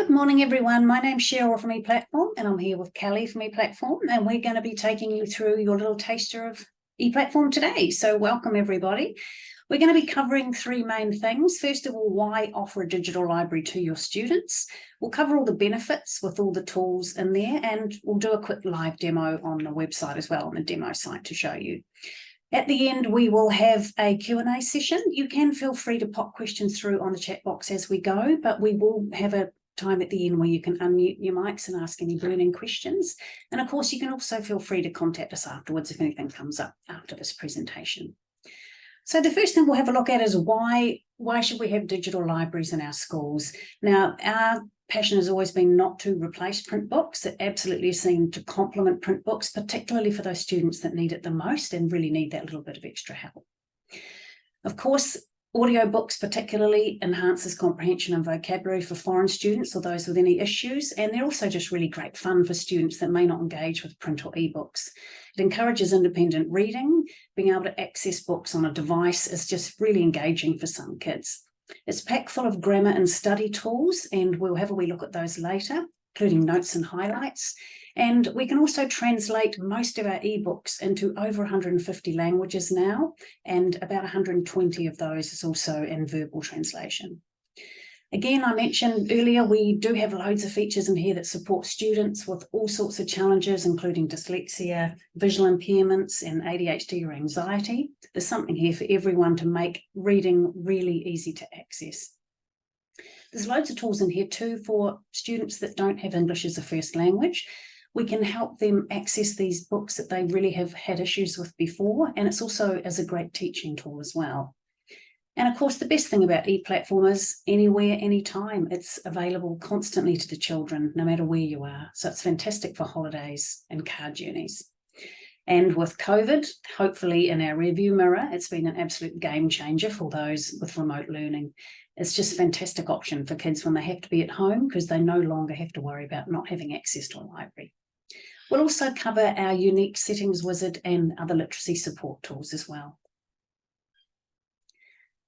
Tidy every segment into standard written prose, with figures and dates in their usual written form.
Good morning, everyone. My name's Cheryl from ePlatform, and I'm here with Kelly from ePlatform, and we're going to be taking you through your little taster of ePlatform today. So welcome, everybody. We're going to be covering three main things. First of all, why offer a digital library to your students? We'll cover all the benefits with all the tools in there, and we'll do a quick live demo on the website as well, on the demo site to show you. At the end, we will have a Q&A session. You can feel free to pop questions through on the chat box as we go, but we will have a time at the end where you can unmute your mics and ask any burning questions. And of course, you can also feel free to contact us afterwards if anything comes up after this presentation. So the first thing we'll have a look at is why should we have digital libraries in our schools? Now, our passion has always been not to replace print books. It absolutely seemed to complement print books, particularly for those students that need it the most and really need that little bit of extra help. Of course, audiobooks particularly enhances comprehension and vocabulary for foreign students or those with any issues, and they're also just really great fun for students that may not engage with print or ebooks. It encourages independent reading. Being able to access books on a device is just really engaging for some kids. It's packed full of grammar and study tools, and we'll have a wee look at those later, including notes and highlights. And we can also translate most of our ebooks into over 150 languages now, and about 120 of those is also in verbal translation. Again, I mentioned earlier, we do have loads of features in here that support students with all sorts of challenges, including dyslexia, visual impairments, and ADHD or anxiety. There's something here for everyone to make reading really easy to access. There's loads of tools in here too for students that don't have English as a first language. We can help them access these books that they really have had issues with before, and it's also as a great teaching tool as well. And of course, the best thing about ePlatform is anywhere, anytime. It's available constantly to the children, no matter where you are. So it's fantastic for holidays and car journeys. And with COVID, hopefully in our rearview mirror, it's been an absolute game changer for those with remote learning. It's just a fantastic option for kids when they have to be at home because they no longer have to worry about not having access to a library. We'll also cover our unique settings wizard and other literacy support tools as well.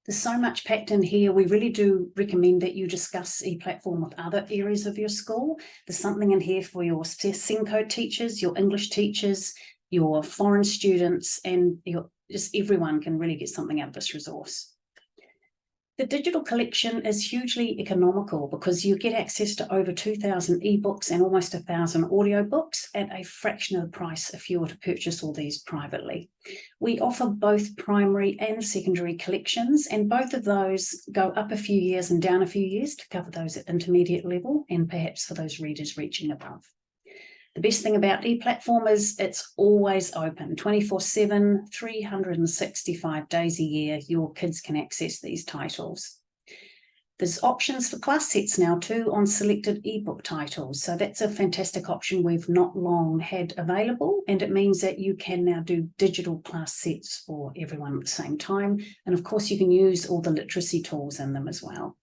There's so much packed in here. We really do recommend that you discuss ePlatform with other areas of your school. There's something in here for your SENCO teachers, your English teachers, your foreign students, and just everyone can really get something out of this resource. The digital collection is hugely economical because you get access to over 2,000 ebooks and almost 1,000 audiobooks at a fraction of the price if you were to purchase all these privately. We offer both primary and secondary collections, and both of those go up a few years and down a few years to cover those at intermediate level and perhaps for those readers reaching above. The best thing about ePlatform is it's always open, 24/7, 365 days a year. Your kids can access these titles. There's options for class sets now too on selected ebook titles. So that's a fantastic option we've not long had available, and it means that you can now do digital class sets for everyone at the same time. And of course, you can use all the literacy tools in them as well.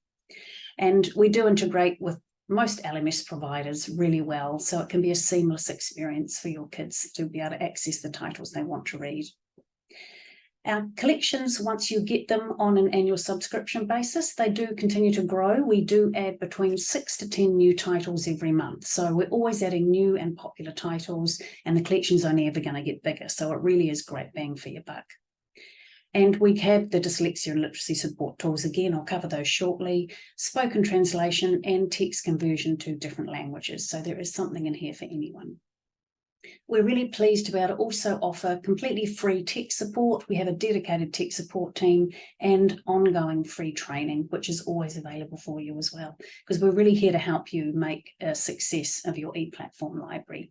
And we do integrate with most LMS providers really well, so it can be a seamless experience for your kids to be able to access the titles they want to read. Our collections, once you get them on an annual subscription basis, they do continue to grow. We do add between 6 to 10 new titles every month. So we're always adding new and popular titles, and the collection's only ever going to get bigger. So it really is great bang for your buck. And we have the dyslexia and literacy support tools. Again, I'll cover those shortly. Spoken translation and text conversion to different languages. So there is something in here for anyone. We're really pleased to be able to also offer completely free tech support. We have a dedicated tech support team and ongoing free training, which is always available for you as well, because we're really here to help you make a success of your ePlatform library.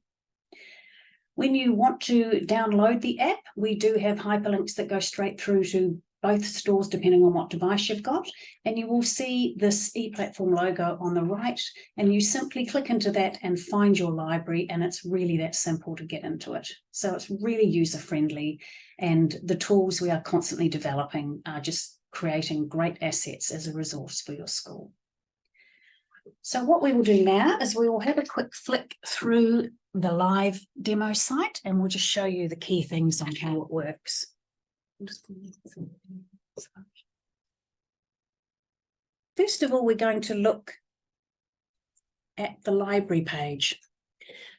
When you want to download the app, we do have hyperlinks that go straight through to both stores depending on what device you've got, and you will see this ePlatform logo on the right, and you simply click into that and find your library, and it's really that simple to get into it. So it's really user-friendly, and the tools we are constantly developing are just creating great assets as a resource for your school. So what we will do now is we will have a quick flick through the live demo site, and we'll just show you the key things on how it works. First of all, we're going to look at the library page.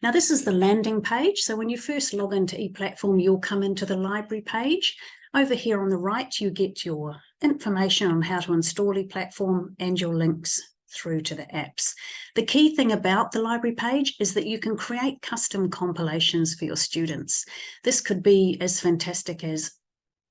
Now, this is the landing page. So when you first log into ePlatform, you'll come into the library page. Over here on the right, you get your information on how to install ePlatform and your links through to the apps. The key thing about the library page is that you can create custom compilations for your students. This could be as fantastic as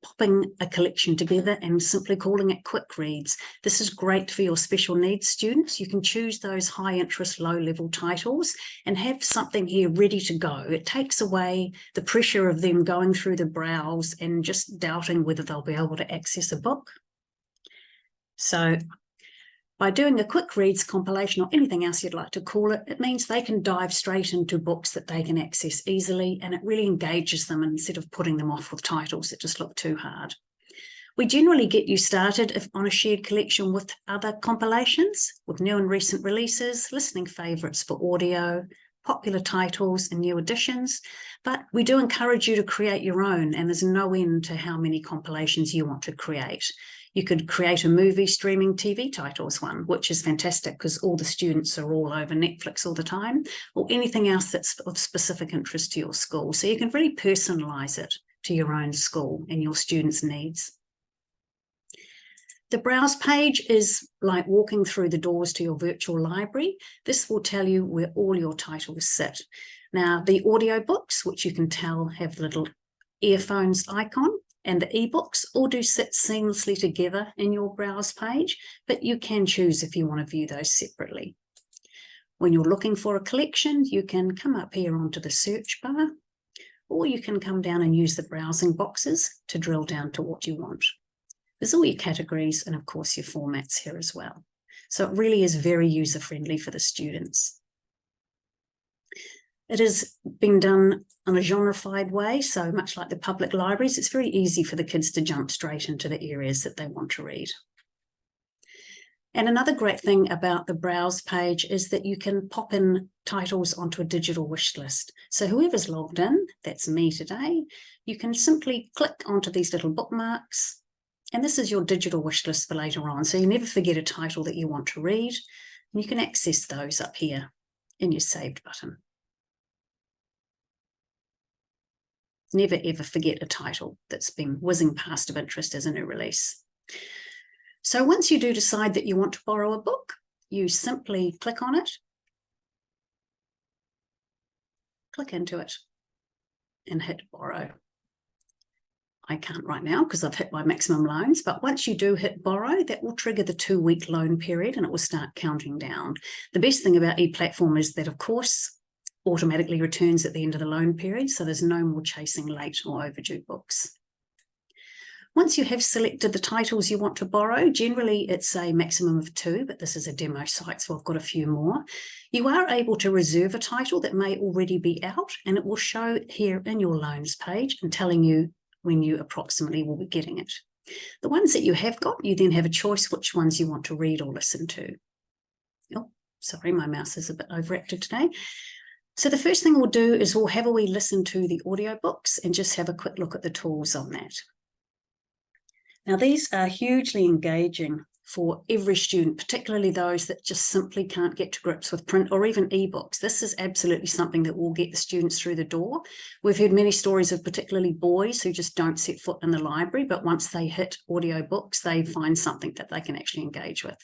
popping a collection together and simply calling it quick reads. This is great for your special needs students. You can choose those high interest, low level titles and have something here ready to go. It takes away the pressure of them going through the browse and just doubting whether they'll be able to access a book. So by doing a quick reads compilation or anything else you'd like to call it, it means they can dive straight into books that they can access easily, and it really engages them instead of putting them off with titles that just look too hard. We generally get you started on a shared collection with other compilations, with new and recent releases, listening favourites for audio, popular titles and new editions, but we do encourage you to create your own, and there's no end to how many compilations you want to create. You could create a movie streaming TV titles one, which is fantastic because all the students are all over Netflix all the time, or anything else that's of specific interest to your school. So you can really personalise it to your own school and your students' needs. The browse page is like walking through the doors to your virtual library. This will tell you where all your titles sit. Now, the audio books, which you can tell have the little earphones icon, and the ebooks all do sit seamlessly together in your browse page, but you can choose if you want to view those separately. When you're looking for a collection, you can come up here onto the search bar, or you can come down and use the browsing boxes to drill down to what you want. There's all your categories and of course your formats here as well. So it really is very user-friendly for the students. It has been done on a genreified way, so much like the public libraries, it's very easy for the kids to jump straight into the areas that they want to read. And another great thing about the browse page is that you can pop in titles onto a digital wish list. So whoever's logged in, that's me today, you can simply click onto these little bookmarks, and this is your digital wish list for later on. So you never forget a title that you want to read, and you can access those up here in your saved button. Never ever forget a title that's been whizzing past of interest as a new release. So once you do decide that you want to borrow a book, you simply click on it, click into it, and hit borrow. I can't right now because I've hit my maximum loans, but once you do hit borrow, that will trigger the 2-week loan period and it will start counting down. The best thing about ePlatform is that, of course, automatically returns at the end of the loan period, so there's no more chasing late or overdue books. Once you have selected the titles you want to borrow, generally it's a maximum of 2, but this is a demo site, so I've got a few more. You are able to reserve a title that may already be out, and it will show here in your loans page and telling you when you approximately will be getting it. The ones that you have got, you then have a choice which ones you want to read or listen to. Oh, sorry, my mouse is a bit overactive today. So the first thing we'll do is we'll have a wee listen to the audiobooks and just have a quick look at the tools on that. Now, these are hugely engaging for every student, particularly those that just simply can't get to grips with print or even ebooks. This is absolutely something that will get the students through the door. We've heard many stories of particularly boys who just don't set foot in the library, but once they hit audiobooks, they find something that they can actually engage with.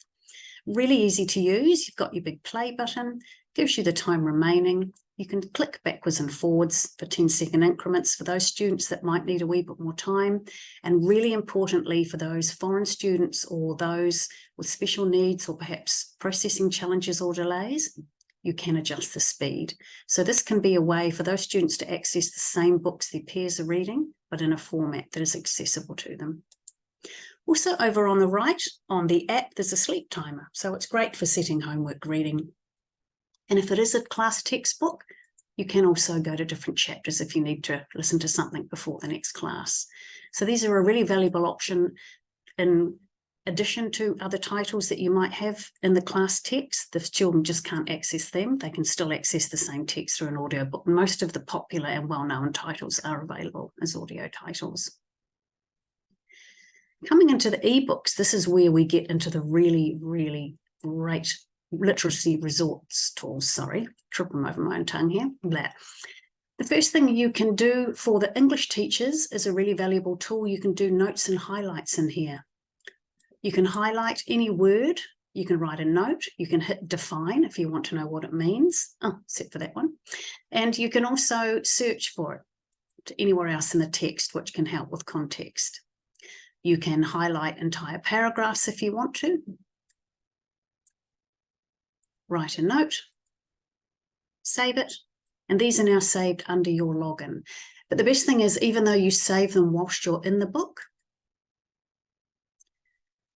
Really easy to use. You've got your big play button, gives you the time remaining. You can click backwards and forwards for 10-second increments for those students that might need a wee bit more time. And really importantly, for those foreign students or those with special needs or perhaps processing challenges or delays, you can adjust the speed. So this can be a way for those students to access the same books their peers are reading, but in a format that is accessible to them. Also over on the right, on the app, there's a sleep timer. So it's great for setting homework reading. And if it is a class textbook, you can also go to different chapters if you need to listen to something before the next class. So these are a really valuable option in addition to other titles that you might have in the class text. The children just can't access them. They can still access the same text through an audiobook. Most of the popular and well-known titles are available as audio titles. Coming into the ebooks, this is where we get into the really, really great literacy resource tools, sorry, tripping over my own tongue here. Blah. The first thing you can do for the English teachers is a really valuable tool. You can do notes and highlights in here. You can highlight any word, you can write a note, you can hit define if you want to know what it means, except for that one. And you can also search for it to anywhere else in the text, which can help with context. You can highlight entire paragraphs if you want to. Write a note, save it, and these are now saved under your login. But the best thing is, even though you save them whilst you're in the book,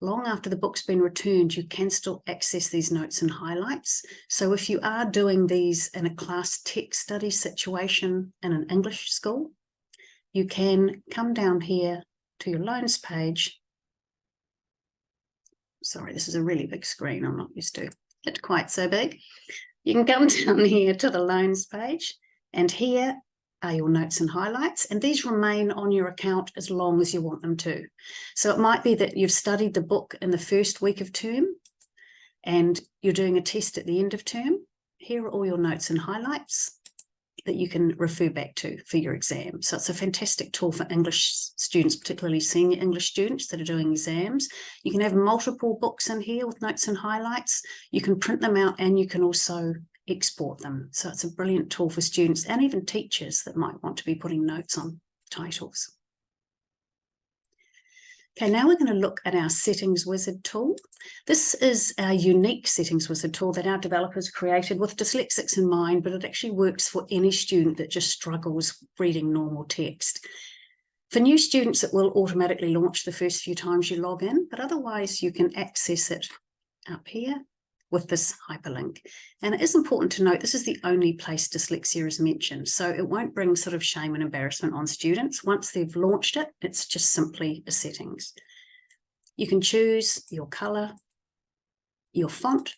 long after the book's been returned, you can still access these notes and highlights. So if you are doing these in a class text study situation in an English school, you can come down here to your loans page. Sorry, this is a really big screen. I'm not used to it quite so big. You can come down here to the loans page, and here are your notes and highlights, and these remain on your account as long as you want them to. So it might be that you've studied the book in the first week of term and you're doing a test at the end of term. Here are all your notes and highlights that you can refer back to for your exam. So it's a fantastic tool for English students, particularly senior English students that are doing exams. You can have multiple books in here with notes and highlights. You can print them out and you can also export them. So it's a brilliant tool for students and even teachers that might want to be putting notes on titles. Okay, now we're going to look at our Settings Wizard tool. This is our unique Settings Wizard tool that our developers created with dyslexics in mind, but it actually works for any student that just struggles reading normal text. For new students, it will automatically launch the first few times you log in, but otherwise you can access it up here with this hyperlink. And it is important to note this is the only place dyslexia is mentioned, so it won't bring sort of shame and embarrassment on students. Once they've launched it, it's just simply a settings. You can choose your color, your font,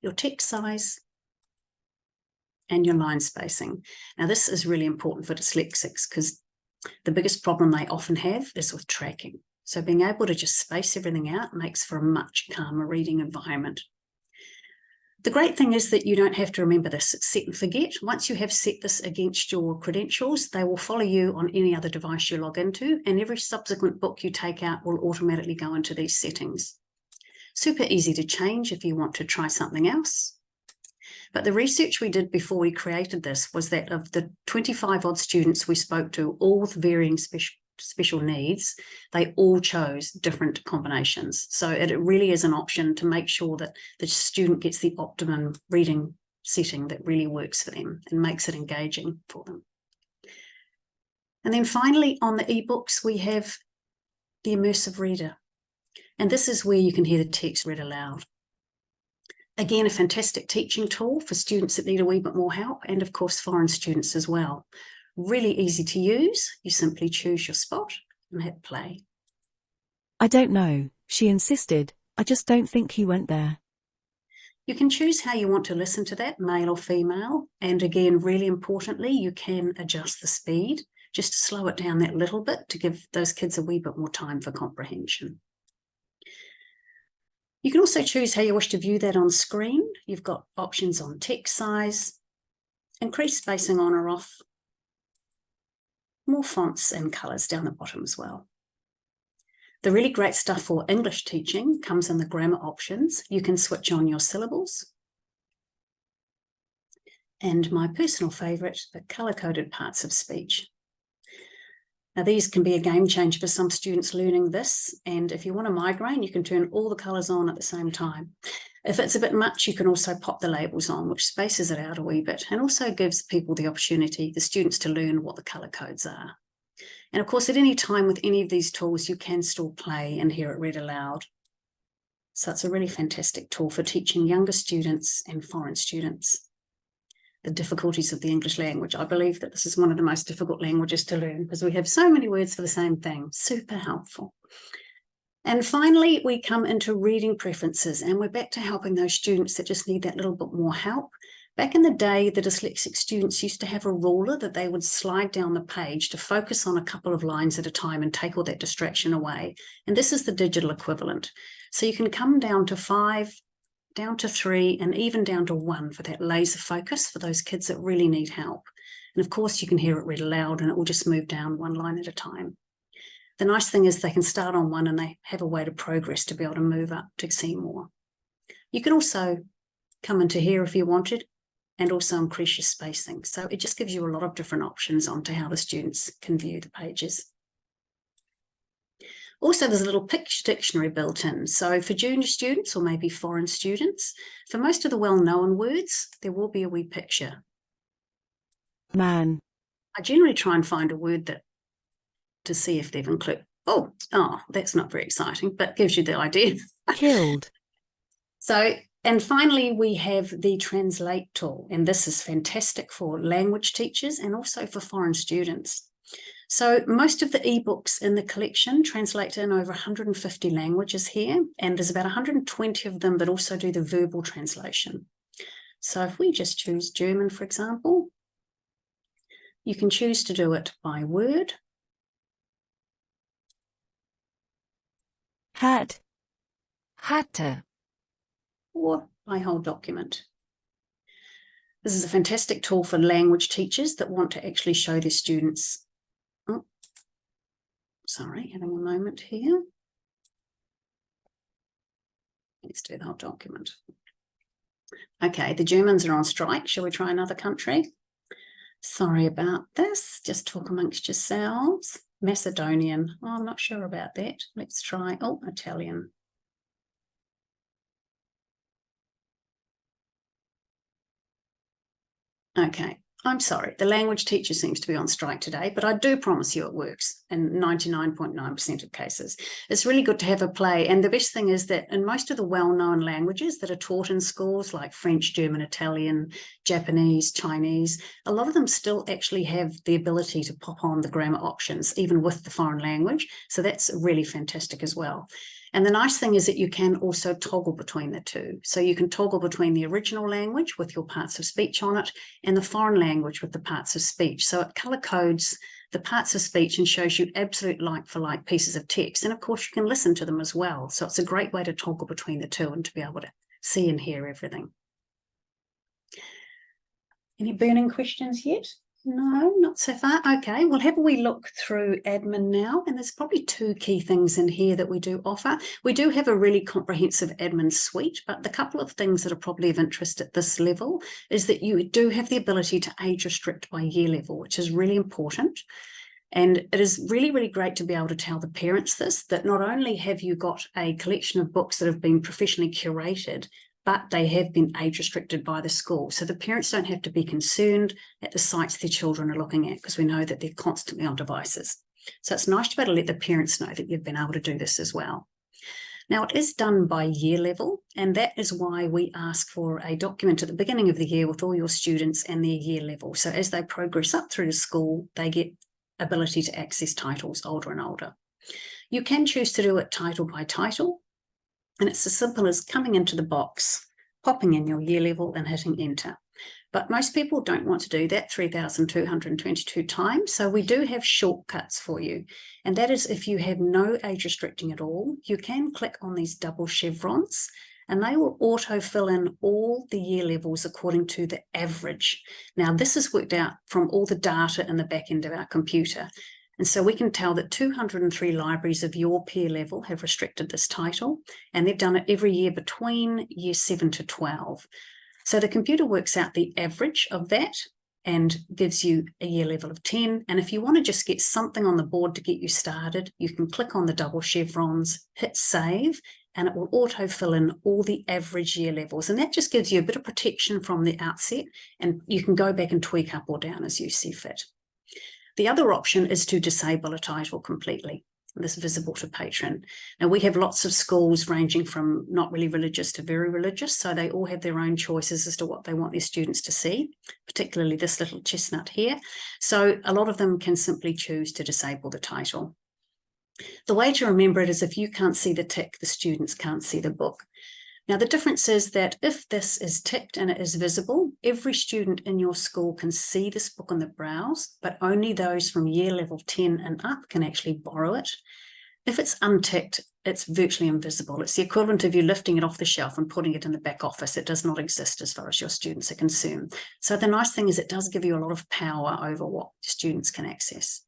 your text size, and your line spacing. Now this is really important for dyslexics because the biggest problem they often have is with tracking. So being able to just space everything out makes for a much calmer reading environment. The great thing is that you don't have to remember this. It's set and forget. Once you have set this against your credentials, they will follow you on any other device you log into, and every subsequent book you take out will automatically go into these settings. Super easy to change if you want to try something else. But the research we did before we created this was that of the 25 odd students we spoke to, all with varying special needs, they all chose different combinations. So it really is an option to make sure that the student gets the optimum reading setting that really works for them and makes it engaging for them. And then finally, on the ebooks, we have the immersive reader. And this is where you can hear the text read aloud. Again, a fantastic teaching tool for students that need a wee bit more help, and of course foreign students as well. Really easy to use. You simply choose your spot and hit play. I don't know, she insisted. I just don't think he went there. You can choose how you want to listen to that, male or female. And again, really importantly, you can adjust the speed just to slow it down that little bit to give those kids a wee bit more time for comprehension. You can also choose how you wish to view that on screen. You've got options on text size, increase spacing on or off, more fonts and colours down the bottom as well. The really great stuff for English teaching comes in the grammar options. You can switch on your syllables. And my personal favourite, the colour-coded parts of speech. Now these can be a game changer for some students learning this, and if you want a migraine, you can turn all the colours on at the same time. If it's a bit much, you can also pop the labels on, which spaces it out a wee bit and also gives people the opportunity, the students, to learn what the colour codes are. And of course, at any time with any of these tools, you can still play and hear it read aloud. So it's a really fantastic tool for teaching younger students and foreign students the difficulties of the English language. I believe that this is one of the most difficult languages to learn because we have so many words for the same thing. Super helpful. And finally, we come into reading preferences, and we're back to helping those students that just need that little bit more help. Back in the day, the dyslexic students used to have a ruler that they would slide down the page to focus on a couple of lines at a time and take all that distraction away. And this is the digital equivalent. So you can come down to 5, down to 3, and even down to 1 for that laser focus for those kids that really need help. And of course, you can hear it read aloud and it will just move down one line at a time. The nice thing is they can start on 1 and they have a way to progress to be able to move up to see more. You can also come into here if you wanted, and also increase your spacing. So it just gives you a lot of different options onto how the students can view the pages. Also, there's a little picture dictionary built in. So for junior students or maybe foreign students, for most of the well-known words, there will be a wee picture. Man. I generally try and find a word that to see if they've included. Oh, that's not very exciting, but gives you the idea. Killed. So, and finally, we have the Translate tool, and this is fantastic for language teachers and also for foreign students. So most of the ebooks in the collection translate in over 150 languages here, and there's about 120 of them that also do the verbal translation. So if we just choose German, for example, you can choose to do it by word. Hat. Hatte. Or by whole document. This is a fantastic tool for language teachers that want to actually show their students. Oh, sorry, having a moment here. Let's do the whole document. Okay, the Germans are on strike. Shall we try another country? Sorry about this. Just talk amongst yourselves. Macedonian. Oh, I'm not sure about that. Let's try, Italian. Okay, I'm sorry. The language teacher seems to be on strike today, but I do promise you it works in 99.9% of cases. It's really good to have a play. And the best thing is that in most of the well-known languages that are taught in schools like French, German, Italian, Japanese, Chinese, a lot of them still actually have the ability to pop on the grammar options, even with the foreign language. So that's really fantastic as well. And the nice thing is that you can also toggle between the two. So you can toggle between the original language with your parts of speech on it and the foreign language with the parts of speech. So it color codes the parts of speech and shows you absolute like-for-like pieces of text. And of course, you can listen to them as well. So it's a great way to toggle between the two and to be able to see and hear everything. Any burning questions yet? No, not so far. Okay, we'll have a wee look through admin now, and there's probably 2 key things in here that we do offer. We do have a really comprehensive admin suite, but the couple of things that are probably of interest at this level is that you do have the ability to age restrict by year level, which is really important. And it is really, really great to be able to tell the parents this, that not only have you got a collection of books that have been professionally curated, but they have been age restricted by the school. So the parents don't have to be concerned at the sites their children are looking at, because we know that they're constantly on devices. So it's nice to be able to let the parents know that you've been able to do this as well. Now, it is done by year level, and that is why we ask for a document at the beginning of the year with all your students and their year level. So as they progress up through the school, they get ability to access titles older and older. You can choose to do it title by title, and it's as simple as coming into the box, popping in your year level and hitting enter. But most people don't want to do that 3,222 times. So we do have shortcuts for you. And that is, if you have no age restricting at all, you can click on these double chevrons and they will auto fill in all the year levels according to the average. Now, this is worked out from all the data in the back end of our computer. And so we can tell that 203 libraries of your peer level have restricted this title, and they've done it every year between year 7 to 12. So the computer works out the average of that and gives you a year level of 10. And if you want to just get something on the board to get you started, you can click on the double chevrons, hit save, and it will auto fill in all the average year levels. And that just gives you a bit of protection from the outset, and you can go back and tweak up or down as you see fit. The other option is to disable a title completely, this visible to patron. Now, we have lots of schools ranging from not really religious to very religious, so they all have their own choices as to what they want their students to see, particularly this little chestnut here. So a lot of them can simply choose to disable the title. The way to remember it is if you can't see the tick, the students can't see the book. Now, the difference is that if this is ticked and it is visible, every student in your school can see this book on the browse, but only those from year level 10 and up can actually borrow it. If it's unticked, it's virtually invisible. It's the equivalent of you lifting it off the shelf and putting it in the back office. It does not exist as far as your students are concerned. So the nice thing is it does give you a lot of power over what students can access.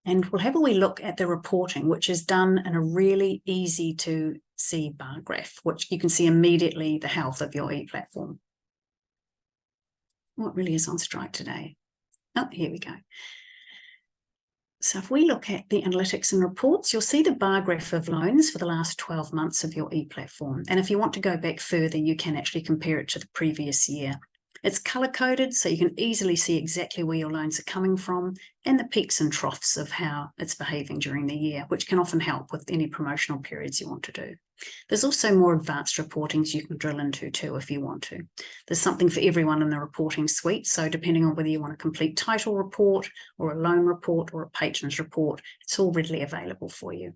And we'll have a wee look at the reporting, which is done in a really easy to see bar graph, which you can see immediately the health of your ePlatform. What really is on strike today? Oh, here we go. So if we look at the analytics and reports, you'll see the bar graph of loans for the last 12 months of your ePlatform. And if you want to go back further, you can actually compare it to the previous year. It's color-coded, so you can easily see exactly where your loans are coming from and the peaks and troughs of how it's behaving during the year, which can often help with any promotional periods you want to do. There's also more advanced reportings you can drill into too if you want to. There's something for everyone in the reporting suite, so depending on whether you want a complete title report or a loan report or a patrons report, it's all readily available for you.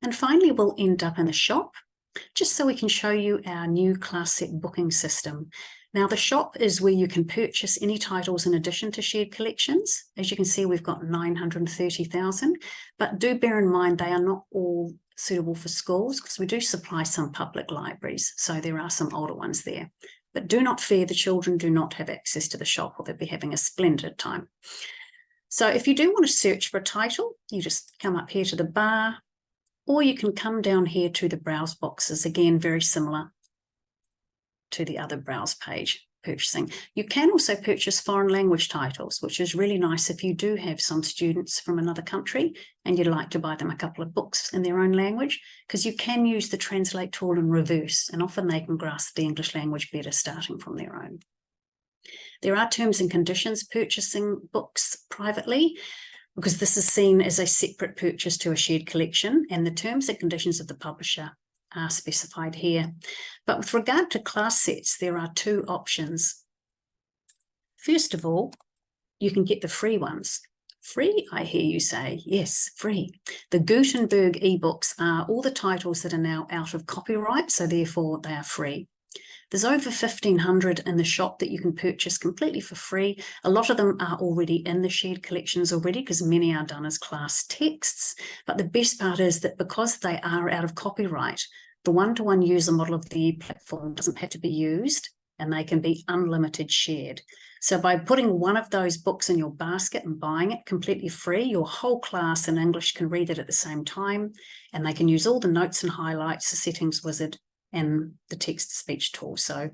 And finally, we'll end up in the shop, just so we can show you our new class set booking system. Now, the shop is where you can purchase any titles in addition to shared collections. As you can see, we've got 930,000, but do bear in mind they are not all suitable for schools because we do supply some public libraries, so there are some older ones there. But do not fear, the children do not have access to the shop or they'll be having a splendid time. So if you do want to search for a title, you just come up here to the bar, or you can come down here to the browse boxes, again, very similar to the other browse page purchasing. You can also purchase foreign language titles, which is really nice if you do have some students from another country and you'd like to buy them a couple of books in their own language, because you can use the translate tool in reverse, and often they can grasp the English language better starting from their own. There are terms and conditions purchasing books privately, because this is seen as a separate purchase to a shared collection, and the terms and conditions of the publisher are specified here. But with regard to class sets, there are two options. First of all, you can get the free ones. Free, I hear you say. Yes, free. The Gutenberg ebooks are all the titles that are now out of copyright, so therefore they are free. There's over 1,500 in the shop that you can purchase completely for free. A lot of them are already in the shared collections already, because many are done as class texts. But the best part is that because they are out of copyright, the one-to-one user model of the platform doesn't have to be used, and they can be unlimited shared. So by putting one of those books in your basket and buying it completely free, your whole class in English can read it at the same time, and they can use all the notes and highlights, the settings wizard, and the text-to-speech tool. So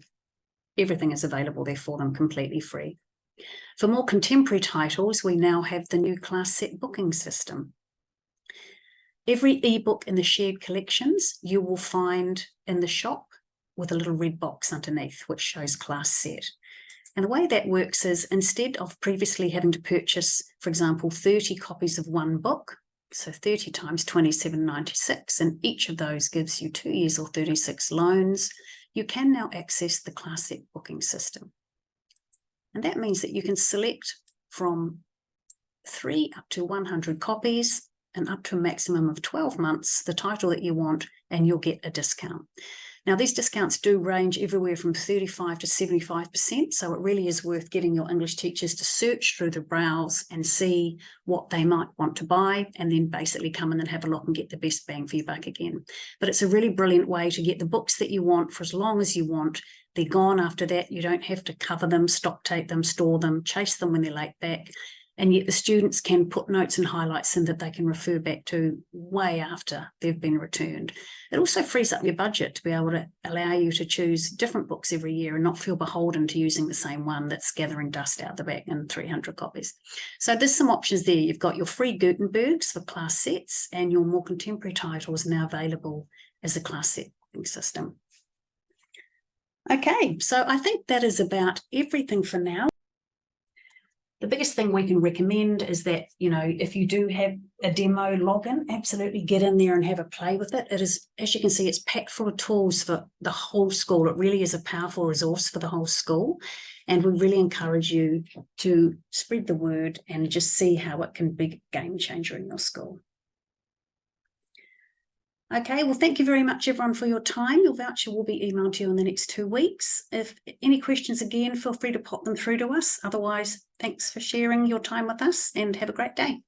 everything is available there for them completely free. For more contemporary titles, we now have the new class set booking system. Every ebook in the shared collections you will find in the shop with a little red box underneath which shows class set. And the way that works is, instead of previously having to purchase, for example, 30 copies of one book, so 30 times 27.96, and each of those gives you 2 years or 36 loans, you can now access the class set booking system. And that means that you can select from 3 up to 100 copies and up to a maximum of 12 months the title that you want, and you'll get a discount. Now, these discounts do range everywhere from 35 to 75%, so it really is worth getting your English teachers to search through the browse and see what they might want to buy, and then basically come in and have a look and get the best bang for your buck again. But it's a really brilliant way to get the books that you want for as long as you want. They're gone after that. You don't have to cover them, stock take them, store them, chase them when they're late back. And yet the students can put notes and highlights in that they can refer back to way after they've been returned. It also frees up your budget to be able to allow you to choose different books every year and not feel beholden to using the same one that's gathering dust out the back in 300 copies. So there's some options there. You've got your free Gutenbergs for class sets, and your more contemporary titles now available as a class set system. Okay, so I think that is about everything for now. The biggest thing we can recommend is that, if you do have a demo login, absolutely get in there and have a play with it. It is, as you can see, it's packed full of tools for the whole school. It really is a powerful resource for the whole school. And we really encourage you to spread the word and just see how it can be a game changer in your school. Okay, well, thank you very much, everyone, for your time. Your voucher will be emailed to you in the next 2 weeks. If any questions, again, feel free to pop them through to us. Otherwise, thanks for sharing your time with us and have a great day.